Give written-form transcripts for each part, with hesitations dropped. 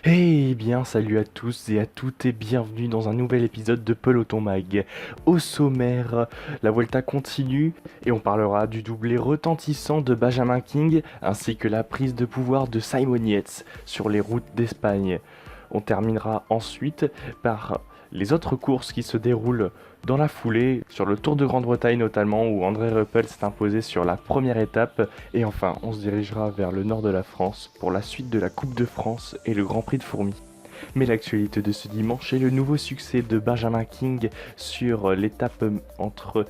Eh bien, salut à tous et à toutes et bienvenue dans un nouvel épisode de Peloton Mag. Au sommaire, la Vuelta continue et on parlera du doublé retentissant de Benjamin King ainsi que la prise de pouvoir de Simon Yates sur les routes d'Espagne. On terminera ensuite par les autres courses qui se déroulent dans la foulée, sur le Tour de Grande-Bretagne notamment, où André Ruppel s'est imposé sur la première étape. Et enfin, on se dirigera vers le nord de la France pour la suite de la Coupe de France et le Grand Prix de Fourmies. Mais l'actualité de ce dimanche est le nouveau succès de Benjamin King sur l'étape entre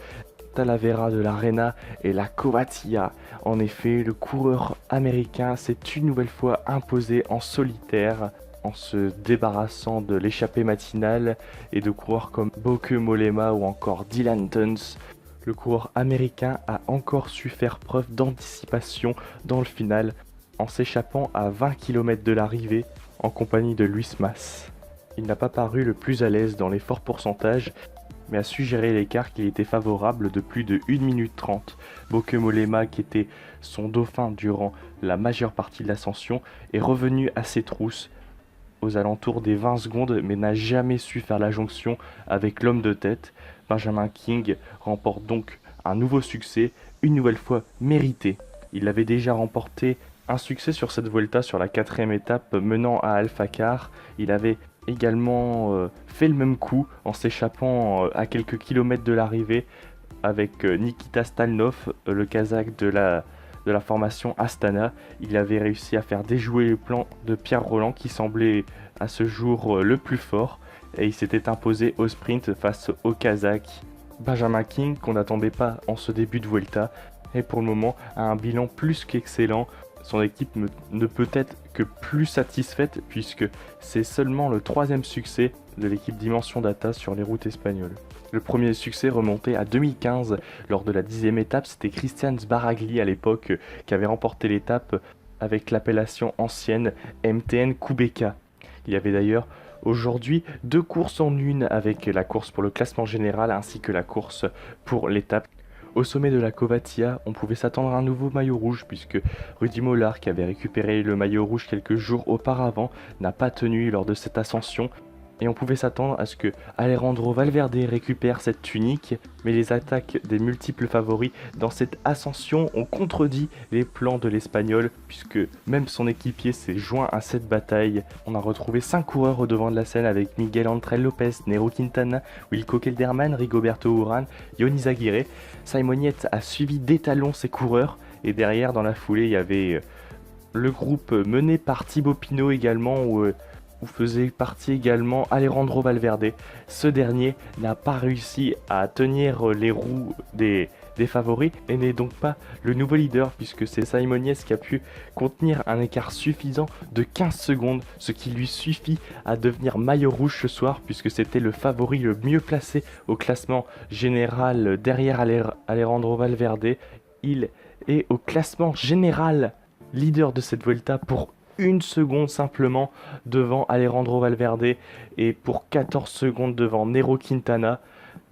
Talavera de l'Arena et la Covatia. En effet, le coureur américain s'est une nouvelle fois imposé en solitaire en se débarrassant de l'échappée matinale et de coureurs comme Bauke Mollema ou encore Dylan Teuns. Le coureur américain a encore su faire preuve d'anticipation dans le final en s'échappant à 20 km de l'arrivée en compagnie de Luis Mas. Il n'a pas paru le plus à l'aise dans les forts pourcentages, mais a su gérer l'écart qui était favorable de plus de 1 minute 30. Bauke Mollema, qui était son dauphin durant la majeure partie de l'ascension, est revenu à ses trousses aux alentours des 20 secondes, mais n'a jamais su faire la jonction avec l'homme de tête. Benjamin King remporte donc un nouveau succès, une nouvelle fois mérité. Il avait déjà remporté un succès sur cette Vuelta sur la 4e étape menant à Alphacar. Il avait également fait le même coup en s'échappant à quelques kilomètres de l'arrivée avec Nikita Stalnov, le Kazakh de la formation Astana. Il avait réussi à faire déjouer le plan de Pierre Roland qui semblait à ce jour le plus fort et il s'était imposé au sprint face au Kazakh Benjamin King qu'on n'attendait pas en ce début de Vuelta et pour le moment a un bilan plus qu'excellent. Son équipe ne peut être que plus satisfaite puisque c'est seulement le 3e succès de l'équipe Dimension Data sur les routes espagnoles. Le premier succès remontait à 2015 lors de la 10e étape, c'était Christian Sbaragli à l'époque qui avait remporté l'étape avec l'appellation ancienne MTN Kubeka. Il y avait d'ailleurs aujourd'hui 2 courses en une avec la course pour le classement général ainsi que la course pour l'étape. Au sommet de la Covatia, on pouvait s'attendre à un nouveau maillot rouge puisque Rudy Mollard, qui avait récupéré le maillot rouge quelques jours auparavant, n'a pas tenu lors de cette ascension. Et on pouvait s'attendre à ce que Alejandro Valverde récupère cette tunique, mais les attaques des multiples favoris dans cette ascension ont contredit les plans de l'Espagnol, puisque même son équipier s'est joint à cette bataille. On a retrouvé 5 coureurs au devant de la scène avec Miguel Ángel López, Nairo Quintana, Wilco Kelderman, Rigoberto Urán, Jonis Aguirre. Simon Yates a suivi d'étalon ses coureurs, et derrière dans la foulée il y avait le groupe mené par Thibaut Pinot également, où faisait partie également Alejandro Valverde. Ce dernier n'a pas réussi à tenir les roues des favoris et n'est donc pas le nouveau leader puisque c'est Simon Yates qui a pu contenir un écart suffisant de 15 secondes, ce qui lui suffit à devenir maillot rouge ce soir puisque c'était le favori le mieux placé au classement général derrière Alejandro Valverde. Il est au classement général leader de cette Vuelta pour 1 seconde simplement devant Alejandro Valverde et pour 14 secondes devant Nairo Quintana.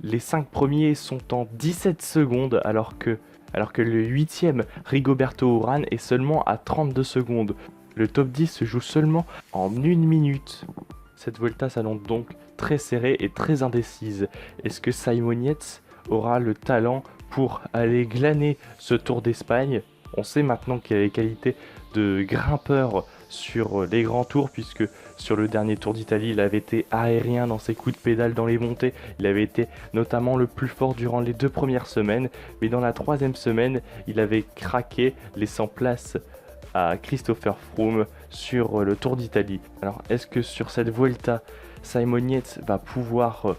Les 5 premiers sont en 17 secondes alors que le 8e Rigoberto Urán est seulement à 32 secondes. Le top 10 se joue seulement en 1 minute. Cette Vuelta s'annonce donc très serrée et très indécise. Est-ce que Simon Yates aura le talent pour aller glaner ce Tour d'Espagne ? On sait maintenant qu'il a les qualités de grimpeur sur les grands tours puisque sur le dernier Tour d'Italie il avait été aérien dans ses coups de pédale dans les montées, il avait été notamment le plus fort durant les 2 premières semaines, mais dans la 3e semaine il avait craqué laissant place à Christopher Froome sur le Tour d'Italie. Alors est-ce que sur cette Vuelta Simon Yates va pouvoir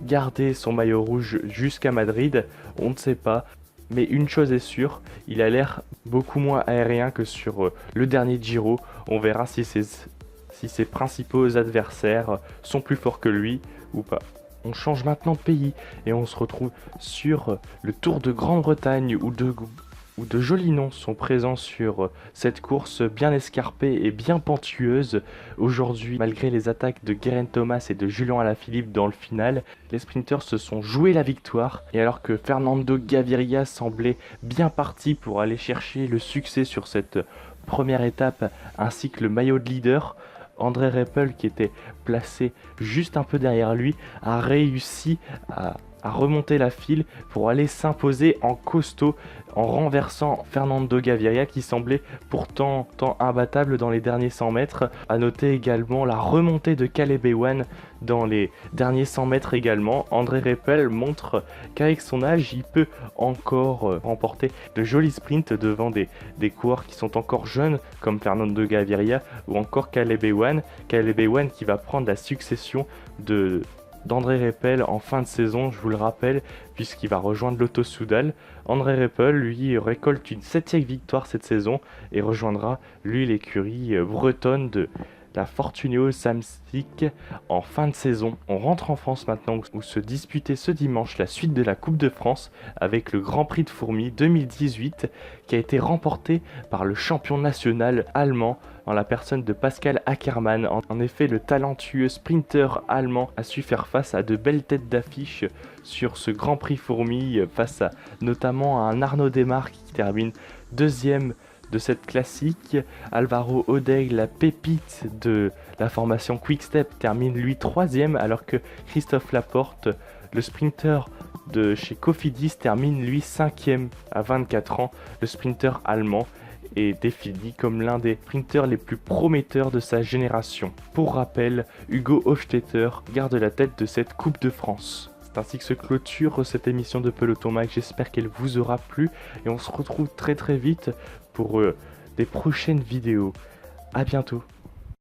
garder son maillot rouge jusqu'à Madrid? On ne sait pas. Mais une chose est sûre, il a l'air beaucoup moins aérien que sur le dernier Giro. On verra si ses principaux adversaires sont plus forts que lui ou pas. On change maintenant de pays et on se retrouve sur le Tour de Grande-Bretagne où de jolis noms sont présents sur cette course bien escarpée et bien pentueuse. Aujourd'hui, malgré les attaques de Geraint Thomas et de Julian Alaphilippe dans le final, les sprinters se sont joués la victoire. Et alors que Fernando Gaviria semblait bien parti pour aller chercher le succès sur cette première étape ainsi que le maillot de leader, André Reppel, qui était placé juste un peu derrière lui, a réussi à remonter la file pour aller s'imposer en costaud en renversant Fernando Gaviria qui semblait pourtant tant imbattable dans les derniers 100 mètres. A noter également la remontée de Caleb Ewan dans les derniers 100 mètres également. André Reppel montre qu'avec son âge, il peut encore remporter de jolis sprints devant des coureurs qui sont encore jeunes comme Fernando Gaviria ou encore Caleb Ewan. Caleb Ewan qui va prendre la succession d'André Reppel en fin de saison, je vous le rappelle, puisqu'il va rejoindre Lotto Soudal. André Reppel, lui, récolte une 7e victoire cette saison et rejoindra, lui, l'écurie bretonne de la Fortuneo Samsic en fin de saison. On rentre en France maintenant où se disputait ce dimanche la suite de la Coupe de France avec le Grand Prix de Fourmies 2018 qui a été remporté par le champion national allemand en la personne de Pascal Ackermann. En effet, le talentueux sprinter allemand a su faire face à de belles têtes d'affiche sur ce Grand Prix Fourmies face à notamment à un Arnaud Démarque qui termine 2e de cette classique. Alvaro O'Day, la pépite de la formation Quick-Step, termine lui 3e alors que Christophe Laporte, le sprinter de chez Cofidis, termine lui 5e à 24 ans. Le sprinter allemand est défini comme l'un des sprinters les plus prometteurs de sa génération. Pour rappel, Hugo Hofstetter garde la tête de cette Coupe de France. C'est ainsi que se clôture cette émission de Peloton Mag. J'espère qu'elle vous aura plu et on se retrouve très vite pour des prochaines vidéos. À bientôt.